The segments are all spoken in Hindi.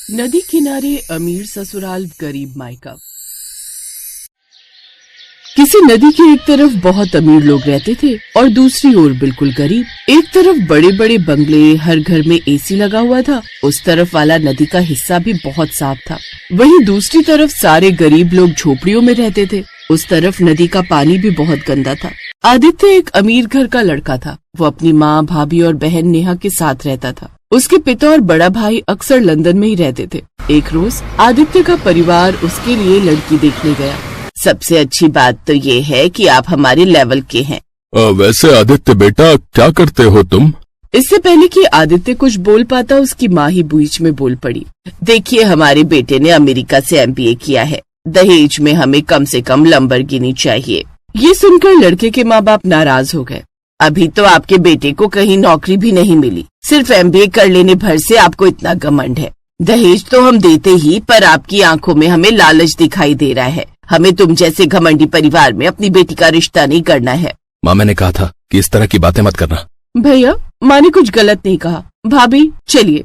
नदी किनारे अमीर ससुराल गरीब मायका। किसी नदी के एक तरफ बहुत अमीर लोग रहते थे और दूसरी ओर बिल्कुल गरीब। एक तरफ बड़े बड़े बंगले, हर घर में एसी लगा हुआ था। उस तरफ वाला नदी का हिस्सा भी बहुत साफ था। वहीं दूसरी तरफ सारे गरीब लोग झोपड़ियों में रहते थे। उस तरफ नदी का पानी भी बहुत गंदा था। आदित्य एक अमीर घर का लड़का था। वो अपनी माँ, भाभी और बहन नेहा के साथ रहता था। उसके पिता और बड़ा भाई अक्सर लंदन में ही रहते थे। एक रोज आदित्य का परिवार उसके लिए लड़की देखने गया। सबसे अच्छी बात तो ये है कि आप हमारे लेवल के हैं। वैसे आदित्य बेटा, क्या करते हो तुम? इससे पहले कि आदित्य कुछ बोल पाता, उसकी माँ ही बीच में बोल पड़ी। देखिए, हमारे बेटे ने अमेरिका से MBA किया है। दहेज में हमें कम से कम लंबरगिनी चाहिए। ये सुनकर लड़के के माँ बाप नाराज हो गए। अभी तो आपके बेटे को कहीं नौकरी भी नहीं मिली, सिर्फ MBA कर लेने भर से आपको इतना घमंड है। दहेज तो हम देते ही, पर आपकी आंखों में हमें लालच दिखाई दे रहा है। हमें तुम जैसे घमंडी परिवार में अपनी बेटी का रिश्ता नहीं करना है। माँ, मैंने कहा था कि इस तरह की बातें मत करना। भैया, माँ ने कुछ गलत नहीं कहा। भाभी चलिए।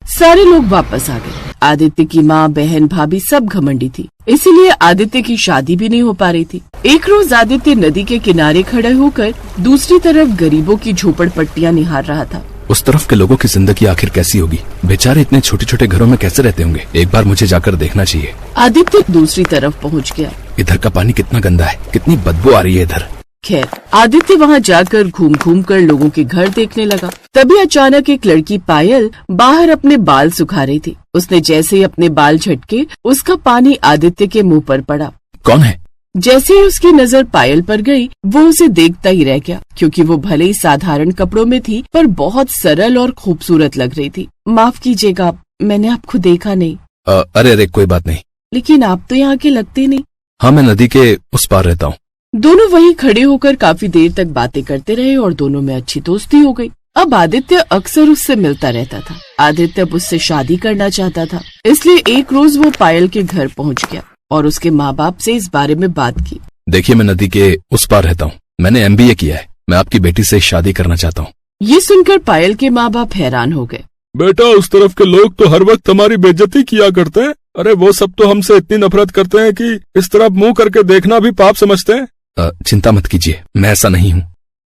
सारे लोग वापस आ गए। आदित्य की माँ, बहन, भाभी सब घमंडी थी, इसीलिए आदित्य की शादी भी नहीं हो पा रही थी। एक रोज आदित्य नदी के किनारे खड़े होकर दूसरी तरफ गरीबों की झोपड़पट्टियां निहार रहा था। उस तरफ के लोगों की जिंदगी आखिर कैसी होगी? बेचारे इतने छोटे छोटे घरों में कैसे रहते होंगे? एक बार मुझे जाकर देखना चाहिए। आदित्य दूसरी तरफ पहुंच गया। इधर का पानी कितना गंदा है, कितनी बदबू आ रही है इधर। खैर, आदित्य वहां जाकर घूम घूम कर लोगों के घर देखने लगा। तभी अचानक एक लड़की पायल बाहर अपने बाल सुखा रही थी। उसने जैसे ही अपने बाल झटके, उसका पानी आदित्य के मुंह पर पड़ा। कौन है? जैसे ही उसकी नजर पायल पर गई, वो उसे देखता ही रह गया, क्योंकि वो भले ही साधारण कपड़ों में थी, पर बहुत सरल और खूबसूरत लग रही थी। माफ कीजिएगा, मैंने आपको देखा नहीं। अरे कोई बात नहीं। लेकिन आप तो यहाँ के लगते नहीं। हाँ, मैं नदी के उस पार रहता हूँ। दोनों वहीं खड़े होकर काफी देर तक बातें करते रहे और दोनों में अच्छी दोस्ती हो गई। अब आदित्य अक्सर उससे मिलता रहता था। आदित्य अब उससे शादी करना चाहता था, इसलिए एक रोज वो पायल के घर पहुंच गया और उसके माँ बाप से इस बारे में बात की। देखिए, मैं नदी के उस पार रहता हूँ। मैंने MBA किया है। मैं आपकी बेटी से शादी करना चाहता हूँ। ये सुनकर पायल के माँ बाप हैरान हो गए। बेटा, उस तरफ के लोग तो हर वक्त हमारी बेइज्जती किया करते हैं। अरे वो सब तो हमसे इतनी नफरत करते हैं कि इस तरफ मुंह करके देखना भी पाप समझते हैं। चिंता मत कीजिए, मैं ऐसा नहीं हूँ।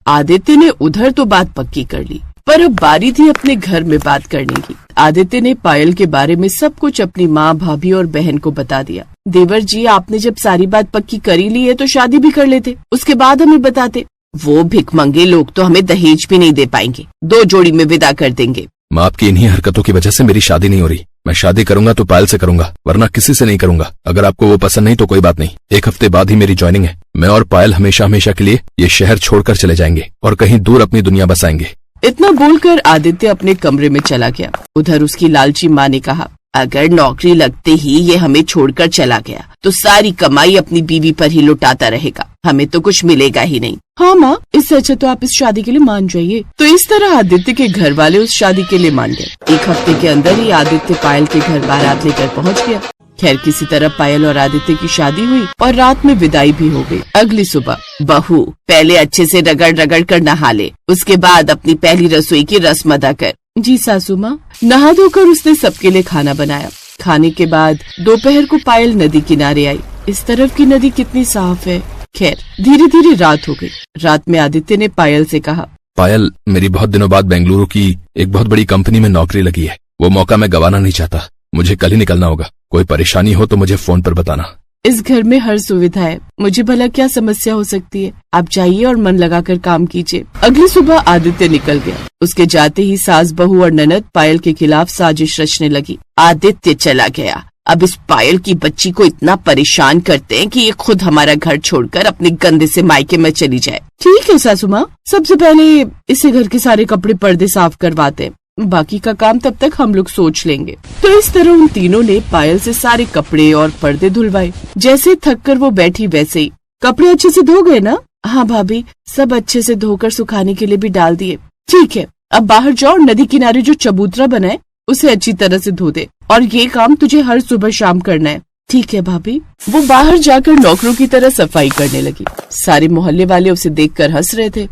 आदित्य ने उधर तो बात पक्की कर ली, पर अब बारी थी अपने घर में बात करने की। आदित्य ने पायल के बारे में सब कुछ अपनी माँ, भाभी और बहन को बता दिया। देवर जी, आपने जब सारी बात पक्की कर ही ली है तो शादी भी कर लेते, उसके बाद हमें बताते। वो भिखमंगे लोग तो हमें दहेज भी नहीं दे पाएंगे, 2 जोड़ी में विदा कर देंगे। माँ, आपकी इन्हीं हरकतों की वजह से मेरी शादी नहीं हो रही। मैं शादी करूंगा तो पायल से करूंगा, वरना किसी से नहीं करूंगा। अगर आपको वो पसंद नहीं तो कोई बात नहीं। 1 हफ्ते बाद ही मेरी ज्वाइनिंग है। मैं और पायल हमेशा हमेशा के लिए ये शहर छोड़कर चले जाएंगे और कहीं दूर अपनी दुनिया बसाएंगे। इतना बोलकर आदित्य अपने कमरे में चला गया। उधर उसकी लालची माँ ने कहा, अगर नौकरी लगते ही ये हमें छोड़कर चला गया तो सारी कमाई अपनी बीवी पर ही लुटाता रहेगा, हमें तो कुछ मिलेगा ही नहीं। हाँ माँ, इससे अच्छा तो आप इस शादी के लिए मान जाइए। तो इस तरह आदित्य के घर वाले उस शादी के लिए मान गए। 1 हफ्ते के अंदर ही आदित्य पायल के घर बारात लेकर पहुँच गया। खैर, किसी तरह पायल और आदित्य की शादी हुई और रात में विदाई भी हो गई। अगली सुबह, बहू पहले अच्छे से रगड़ रगड़ कर नहा ले, उसके बाद अपनी पहली रसोई की रस्म अदा कर। जी सासू माँ। नहा धोकर उसने सबके लिए खाना बनाया। खाने के बाद दोपहर को पायल नदी किनारे आई। इस तरफ की नदी कितनी साफ है। खैर, धीरे धीरे रात हो गई। रात में आदित्य ने पायल से कहा, पायल, मेरी बहुत दिनों बाद बेंगलुरु की एक बहुत बड़ी कंपनी में नौकरी लगी है। वो मौका मैं गंवाना नहीं चाहता। मुझे कल ही निकलना होगा। कोई परेशानी हो तो मुझे फोन पर बताना। इस घर में हर सुविधा है, मुझे भला क्या समस्या हो सकती है। आप जाइए और मन लगाकर काम कीजिए। अगली सुबह आदित्य निकल गया। उसके जाते ही सास, बहू और ननद पायल के खिलाफ साजिश रचने लगी। आदित्य चला गया, अब इस पायल की बच्ची को इतना परेशान करते हैं कि ये खुद हमारा घर छोड़कर अपने गंदे से मायके में चली जाए। ठीक है सासू माँ, सबसे पहले इसे घर के सारे कपड़े पर्दे साफ करवाते हैं, बाकी का काम तब तक हम लोग सोच लेंगे। तो इस तरह उन तीनों ने पायल से सारे कपड़े और पर्दे धुलवाए। जैसे थक कर वो बैठी वैसे ही, कपड़े अच्छे से धो गए ना? हाँ भाभी, सब अच्छे से धोकर सुखाने के लिए भी डाल दिए। ठीक है, अब बाहर जाओ और नदी किनारे जो चबूतरा बना है उसे अच्छी तरह से धो दे, और ये काम तुझे हर सुबह शाम करना है। ठीक है भाभी। वो बाहर जाकर नौकरों की तरह सफाई करने लगी। सारे मोहल्ले वाले उसे देखकर हंस रहे थे।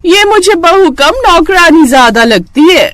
ये मुझे बहू कम नौकरानी ज्यादा लगती है।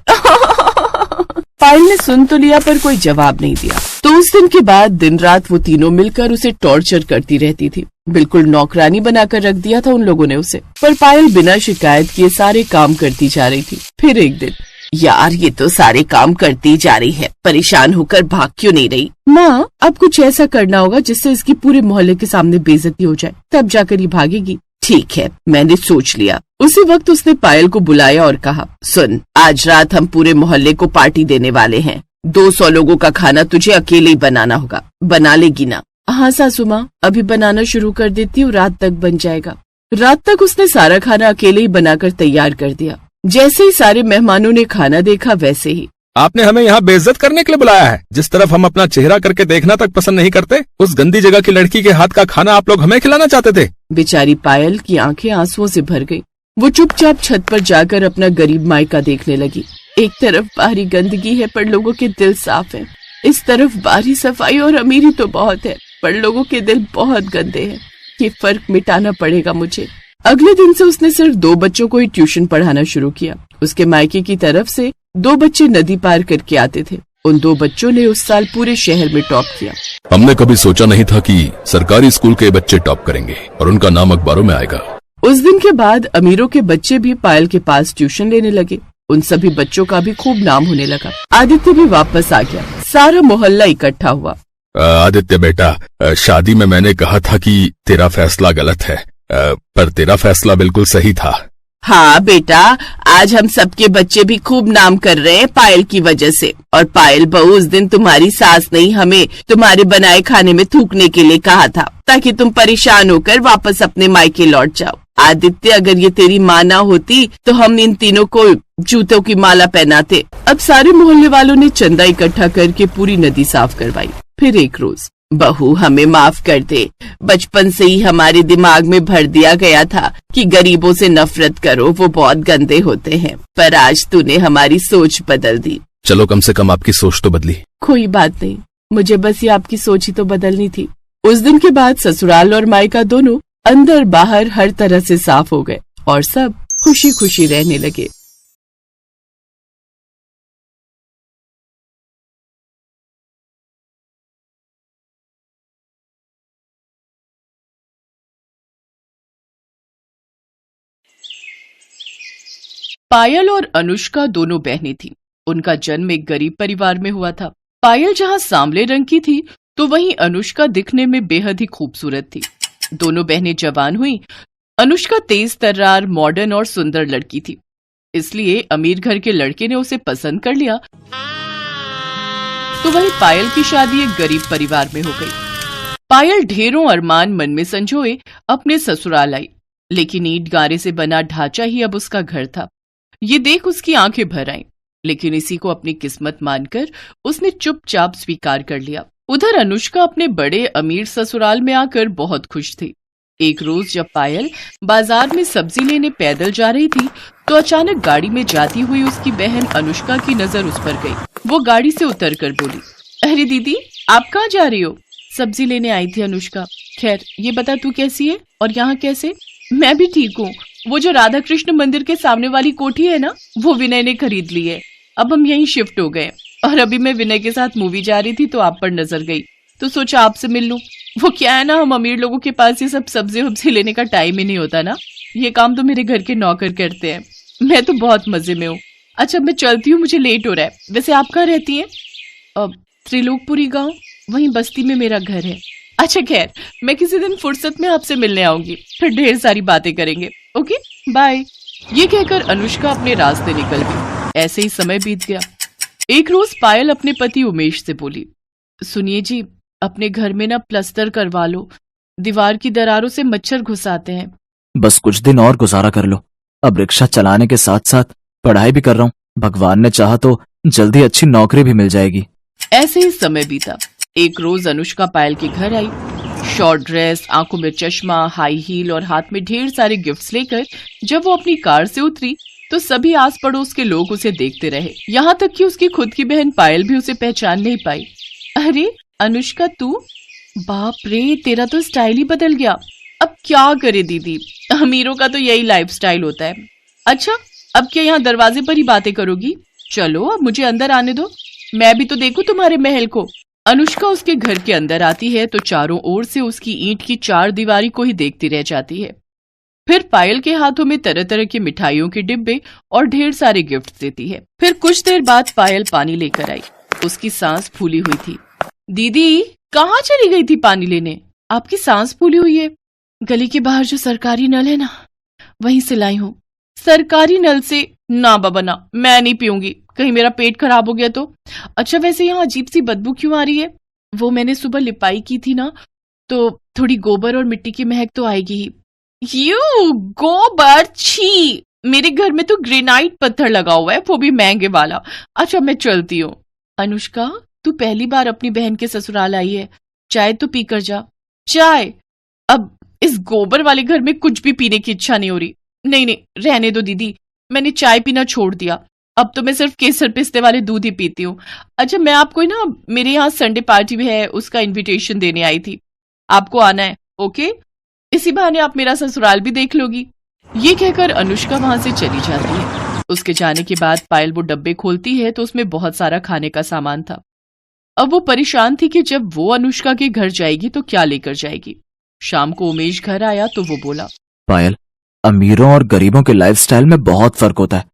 पायल ने सुन तो लिया पर कोई जवाब नहीं दिया। तो उस दिन के बाद दिन रात वो तीनों मिलकर उसे टॉर्चर करती रहती थी। बिल्कुल नौकरानी बनाकर रख दिया था उन लोगों ने उसे। पर पायल बिना शिकायत किए सारे काम करती जा रही थी। फिर एक दिन, यार ये तो सारे काम करती जा रही है, परेशान होकर भाग क्यों नहीं रही? माँ, अब कुछ ऐसा करना होगा जिससे इसकी पूरे मोहल्ले के सामने बेइज्जती हो जाए, तब जाकर ये भागेगी। ठीक है, मैंने सोच लिया। उसी वक्त उसने पायल को बुलाया और कहा, सुन, आज रात हम पूरे मोहल्ले को पार्टी देने वाले हैं। 200 लोगों का खाना तुझे अकेले ही बनाना होगा, बना लेगी ना? हाँ सासू माँ, अभी बनाना शुरू कर देती हूँ, रात तक बन जाएगा। रात तक उसने सारा खाना अकेले ही बनाकर तैयार कर दिया। जैसे ही सारे मेहमानों ने खाना देखा वैसे ही, आपने हमें यहाँ बेइज्जत करने के लिए बुलाया है? जिस तरफ हम अपना चेहरा करके देखना तक पसंद नहीं करते, उस गंदी जगह की लड़की के हाथ का खाना आप लोग हमें खिलाना चाहते थे? बेचारी पायल की आंखें आंसुओं से भर गई। वो चुपचाप छत पर जाकर अपना गरीब मायका देखने लगी। एक तरफ बाहरी गंदगी है पर लोगों के दिल साफ हैं। इस तरफ बाहरी सफाई और अमीरी तो बहुत है पर लोगों के दिल बहुत गंदे हैं। ये फर्क मिटाना पड़ेगा मुझे। अगले दिन से उसने सिर्फ 2 बच्चों को ही ट्यूशन पढ़ाना शुरू किया। उसके मायके की तरफ से 2 बच्चे नदी पार करके आते थे। उन 2 बच्चों ने उस साल पूरे शहर में टॉप किया। हमने कभी सोचा नहीं था कि सरकारी स्कूल के बच्चे टॉप करेंगे और उनका नाम अखबारों में आएगा। उस दिन के बाद अमीरों के बच्चे भी पायल के पास ट्यूशन लेने लगे। उन सभी बच्चों का भी खूब नाम होने लगा। आदित्य भी वापस आ गया। सारा मोहल्ला इकट्ठा हुआ। आदित्य बेटा, शादी में मैंने कहा था कि तेरा फैसला गलत है, पर तेरा फैसला बिल्कुल सही था। हाँ बेटा, आज हम सबके बच्चे भी खूब नाम कर रहे हैं पायल की वजह से। और पायल बहू, उस दिन तुम्हारी सास ने हमें तुम्हारे बनाए खाने में थूकने के लिए कहा था ताकि तुम परेशान होकर वापस अपने मायके लौट जाओ। आदित्य, अगर ये तेरी माँ ना होती तो हम इन तीनों को जूतों की माला पहनाते। अब सारे मोहल्ले वालों ने चंदा इकट्ठा करके पूरी नदी साफ करवाई। फिर एक रोज, बहू हमें माफ कर दे, बचपन से ही हमारे दिमाग में भर दिया गया था कि गरीबों से नफरत करो, वो बहुत गंदे होते हैं, पर आज तूने हमारी सोच बदल दी। चलो, कम से कम आपकी सोच तो बदली। कोई बात नहीं, मुझे बस ये आपकी सोच ही तो बदलनी थी। उस दिन के बाद ससुराल और मायका दोनों अंदर बाहर हर तरह से साफ हो गए और सब खुशी खुशी रहने लगे। पायल और अनुष्का दोनों बहनें थीं। उनका जन्म एक गरीब परिवार में हुआ था। पायल जहां सांवले रंग की थी तो वहीं अनुष्का दिखने में बेहद ही खूबसूरत थी। दोनों बहनें जवान हुईं। अनुष्का तेज तर्रार, मॉडर्न और सुंदर लड़की थी, इसलिए अमीर घर के लड़के ने उसे पसंद कर लिया। तो वहीं पायल की शादी एक गरीब परिवार में हो गई। पायल ढेरों अरमान मन में संजोए अपने ससुराल आई, लेकिन ईंट गारे से बना ढांचा ही अब उसका घर था। ये देख उसकी आंखें भर आईं, लेकिन इसी को अपनी किस्मत मानकर उसने चुपचाप स्वीकार कर लिया। उधर अनुष्का अपने बड़े अमीर ससुराल में आकर बहुत खुश थी। एक रोज जब पायल बाजार में सब्जी लेने पैदल जा रही थी तो अचानक गाड़ी में जाती हुई उसकी बहन अनुष्का की नजर उस पर गई। वो गाड़ी से उतर कर बोली, अरे दीदी, आप कहाँ जा रही हो? सब्जी लेने आई थी अनुष्का। खैर ये बता, तू कैसी है और यहाँ कैसे? मैं भी ठीक हूँ। वो जो राधा कृष्ण मंदिर के सामने वाली कोठी है ना, वो विनय ने खरीद ली है। अब हम यहीं शिफ्ट हो गए और अभी मैं विनय के साथ मूवी जा रही थी तो आप पर नजर गई तो सोचा आपसे मिल लूं। वो क्या है ना, हम अमीर लोगों के पास ये सब सब्जी वब्जी लेने का टाइम ही नहीं होता ना। ये काम तो मेरे घर के नौकर करते हैं। मैं तो बहुत मजे में हूँ। अच्छा मैं चलती हूँ, मुझे लेट हो रहा है। वैसे आप कहाँ रहती हैं? त्रिलोकपुरी गाँव, वहीं बस्ती में मेरा घर है। अच्छा खैर, मैं किसी दिन फुर्सत में आपसे मिलने आऊंगी, फिर ढेर सारी बातें करेंगे। Okay bye. ये कहकर अनुष्का अपने रास्ते निकल गई। ऐसे ही समय बीत गया। एक रोज पायल अपने पति उमेश से बोली, सुनिए जी, अपने घर में ना प्लास्टर करवा लो, दीवार की दरारों से मच्छर घुस आते हैं। बस कुछ दिन और गुजारा कर लो। अब रिक्शा चलाने के साथ साथ पढ़ाई भी कर रहा हूँ। भगवान ने चाहा तो जल्दी अच्छी नौकरी भी मिल जाएगी। ऐसे ही समय बीता। एक रोज अनुष्का पायल के घर आई, शॉर्ट ड्रेस, आंखों में चश्मा, हाई हील और हाथ में ढेर सारे गिफ्ट्स लेकर। जब वो अपनी कार से उतरी तो सभी आस पड़ोस के लोग उसे देखते रहे, यहाँ तक कि उसकी खुद की बहन पायल भी उसे पहचान नहीं पाई। अरे अनुष्का तू? बाप रे, तेरा तो स्टाइल ही बदल गया। अब क्या करे दीदी, अमीरों का तो यही लाइफस्टाइल होता है। अच्छा अब क्या यहाँ दरवाजे पर ही बातें करोगी? चलो अब मुझे अंदर आने दो। मैं भी तो देखूं तुम्हारे महल को। अनुष्का उसके घर के अंदर आती है तो चारों ओर से उसकी ईंट की चार दीवारी को ही देखती रह जाती है। फिर पायल के हाथों में तरह तरह के मिठाइयों के डिब्बे और ढेर सारे गिफ्ट देती है। फिर कुछ देर बाद पायल पानी लेकर आई। उसकी सांस फूली हुई थी। दीदी कहाँ चली गई थी पानी लेने? आपकी सांस फूली हुई है। गली के बाहर जो सरकारी नल है ना, वहीं से लाई हूँ। सरकारी नल से? ना बाबा ना, मैं नहीं पीऊंगी, कहीं मेरा पेट खराब हो गया तो। अच्छा वैसे यहाँ अजीब सी बदबू क्यों आ रही है? वो मैंने सुबह लिपाई की थी ना, तो थोड़ी गोबर और मिट्टी की महक तो आएगी ही। यू गोबर, छी! मेरे घर में तो ग्रेनाइट पत्थर लगा हुआ है, वो भी महंगे वाला। अच्छा मैं चलती हूँ। अनुष्का तू पहली बार अपनी बहन के ससुराल आई है, चाय तो पी कर जा। चाय? अब इस गोबर वाले घर में कुछ भी पीने की इच्छा नहीं हो रही। नहीं नहीं रहने दो दीदी, मैंने चाय पीना छोड़ दिया। अब तो मैं सिर्फ केसर पिस्ते वाले दूध ही पीती हूँ। अच्छा मैं आपको ना मेरे यहाँ संडे पार्टी भी है, उसका इनविटेशन देने आई थी, आपको आना है। ओके, इसी बहाने आप मेरा ससुराल भी देख लोगी। ये कहकर अनुष्का वहां से चली जाती है। उसके जाने के बाद पायल वो डब्बे खोलती है तो उसमें बहुत सारा खाने का सामान था। अब वो परेशान थी कि जब वो अनुष्का के घर जाएगी तो क्या लेकर जाएगी। शाम को उमेश घर आया तो वो बोला, पायल, अमीरों और गरीबों के लाइफस्टाइल में बहुत फर्क होता है,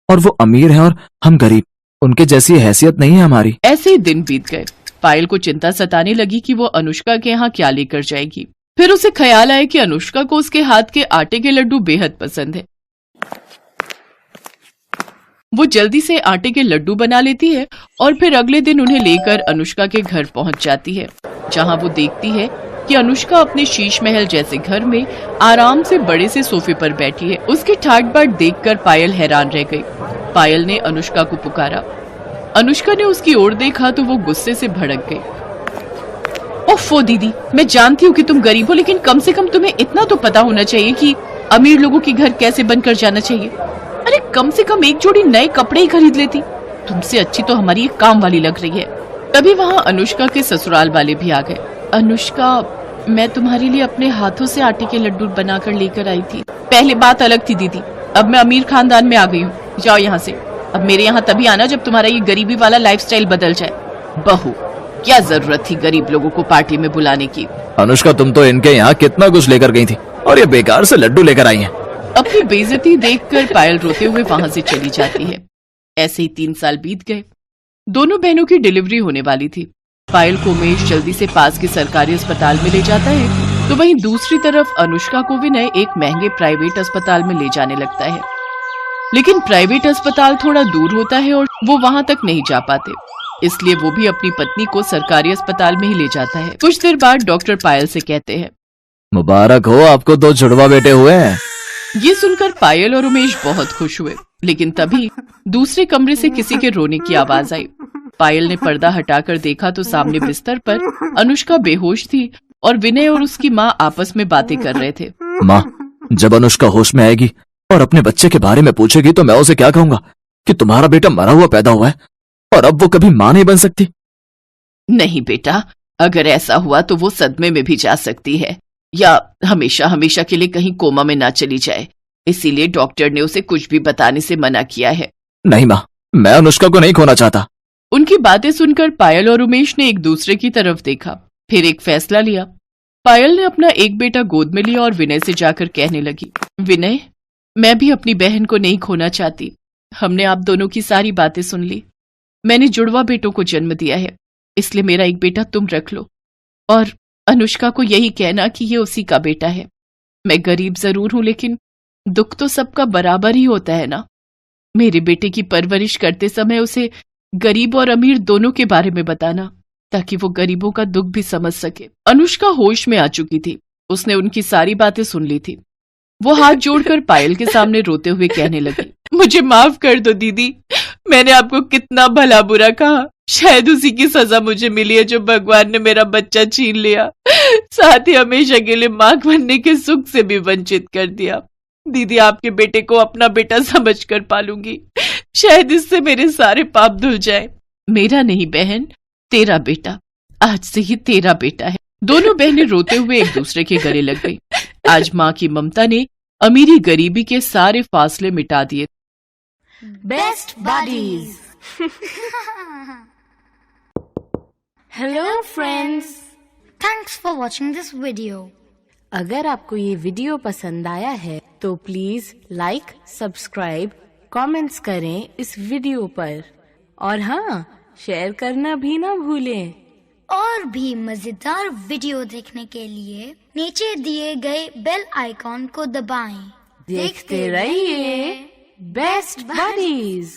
और वो अमीर हैं और हम गरीब, उनके जैसी हैसियत नहीं है हमारी। ऐसे ही दिन बीत गए। पायल को चिंता सताने लगी कि वो अनुष्का के यहाँ क्या लेकर जाएगी। फिर उसे ख्याल आया कि अनुष्का को उसके हाथ के आटे के लड्डू बेहद पसंद है। वो जल्दी से आटे के लड्डू बना लेती है और फिर अगले दिन उन्हें लेकर अनुष्का के घर पहुंच जाती है, जहां वो देखती है कि अनुष्का अपने शीश महल जैसे घर में आराम से बड़े से सोफे पर बैठी है। उसकी ठाट बाट देखकर पायल हैरान रह गई। पायल ने अनुष्का को पुकारा। अनुष्का ने उसकी ओर देखा तो वो गुस्से से भड़क गई। ओफो दीदी, मैं जानती हूँ कि तुम गरीब हो, लेकिन कम से कम तुम्हें इतना तो पता होना चाहिए कि अमीर लोगों के घर कैसे बनकर जाना चाहिए। अरे कम से कम एक जोड़ी नए कपड़े ही खरीद लेती। तुमसे अच्छी तो हमारी एक काम वाली लग रही है। तभी वहाँ अनुष्का के ससुराल वाले भी आ गए। अनुष्का, मैं तुम्हारे लिए अपने हाथों से आटे के लड्डू बनाकर लेकर आई थी। पहले बात अलग थी दीदी, अब मैं अमीर खानदान में आ गई हूँ। जाओ यहाँ से। अब मेरे यहाँ तभी आना जब तुम्हारा ये गरीबी वाला लाइफस्टाइल बदल जाए। बहू, क्या जरूरत थी गरीब लोगों को पार्टी में बुलाने की? अनुष्का, तुम तो इनके यहाँ कितना कुछ लेकर गई थी और ये बेकार से लड्डू लेकर आई हैं। अपनी बेइज्जती देखकर पायल रोते हुए वहां से चली जाती है। ऐसे ही 3 साल बीत गए। दोनों बहनों की डिलीवरी होने वाली थी। पायल को उमेश जल्दी से पास के सरकारी अस्पताल में ले जाता है, तो वहीं दूसरी तरफ अनुष्का को विनय एक महंगे प्राइवेट अस्पताल में ले जाने लगता है। लेकिन प्राइवेट अस्पताल थोड़ा दूर होता है और वो वहां तक नहीं जा पाते, इसलिए वो भी अपनी पत्नी को सरकारी अस्पताल में ही ले जाता है। कुछ देर बाद डॉक्टर पायल से कहते हैं, मुबारक हो, आपको 2 जुड़वा बेटे हुए हैं। ये सुनकर पायल और उमेश बहुत खुश हुए, लेकिन तभी दूसरे कमरे से किसी के रोने की आवाज आई। पायल ने पर्दा हटाकर देखा तो सामने बिस्तर पर अनुष्का बेहोश थी और विनय और उसकी माँ आपस में बातें कर रहे थे। माँ, जब अनुष्का होश में आएगी और अपने बच्चे के बारे में पूछेगी तो मैं उसे क्या कहूंगा कि तुम्हारा बेटा मरा हुआ पैदा हुआ है और अब वो कभी माँ नहीं बन सकती? नहीं बेटा, अगर ऐसा हुआ तो वो सदमे में भी जा सकती है या हमेशा हमेशा के लिए कहीं कोमा में ना चली जाए। इसीलिए डॉक्टर ने उसे कुछ भी बताने से मना किया है। नहीं माँ, मैं अनुष्का को नहीं खोना चाहता। उनकी बातें सुनकर पायल और उमेश ने एक दूसरे की तरफ देखा, फिर एक फैसला लिया। पायल ने अपना एक बेटा गोद में लिया और विनय से जाकर कहने लगी, विनय, मैं भी अपनी बहन को नहीं खोना चाहती। हमने आप दोनों की सारी बातें सुन ली। मैंने जुड़वा बेटों को जन्म दिया है, इसलिए मेरा एक बेटा तुम रख लो और अनुष्का को यही कहना कि ये उसी का बेटा है। मैं गरीब जरूर हूं, लेकिन दुख तो सबका बराबर ही होता है ना। मेरे बेटे की परवरिश करते समय उसे गरीब और अमीर दोनों के बारे में बताना, ताकि वो गरीबों का दुख भी समझ सके। अनुष्का होश में आ चुकी थी, उसने उनकी सारी बातें सुन ली थी। वो हाथ जोड़कर पायल के सामने रोते हुए कहने लगी, मुझे माफ कर दो दीदी, मैंने आपको कितना भला बुरा कहा। शायद उसी की सजा मुझे मिली है जो भगवान ने मेरा बच्चा छीन लिया, साथ ही हमेशा के लिए मां बनने के सुख से भी वंचित कर दिया। दीदी, आपके बेटे को अपना बेटा समझकर पालूंगी, शायद इससे मेरे सारे पाप धुल जाए। मेरा नहीं बहन, तेरा बेटा, आज से ही तेरा बेटा है। दोनों बहनें रोते हुए एक दूसरे के गले लग गई। आज माँ की ममता ने अमीरी गरीबी के सारे फासले मिटा दिए। Best buddies. Hello friends, Thanks for watching this video. अगर आपको ये वीडियो पसंद आया है तो प्लीज लाइक, सब्सक्राइब, कमेंट्स करें इस वीडियो पर और हाँ, शेयर करना भी ना भूलें। और भी मजेदार वीडियो देखने के लिए नीचे दिए गए बेल आइकॉन को दबाएं। देखते रहिए बेस्ट बडीज।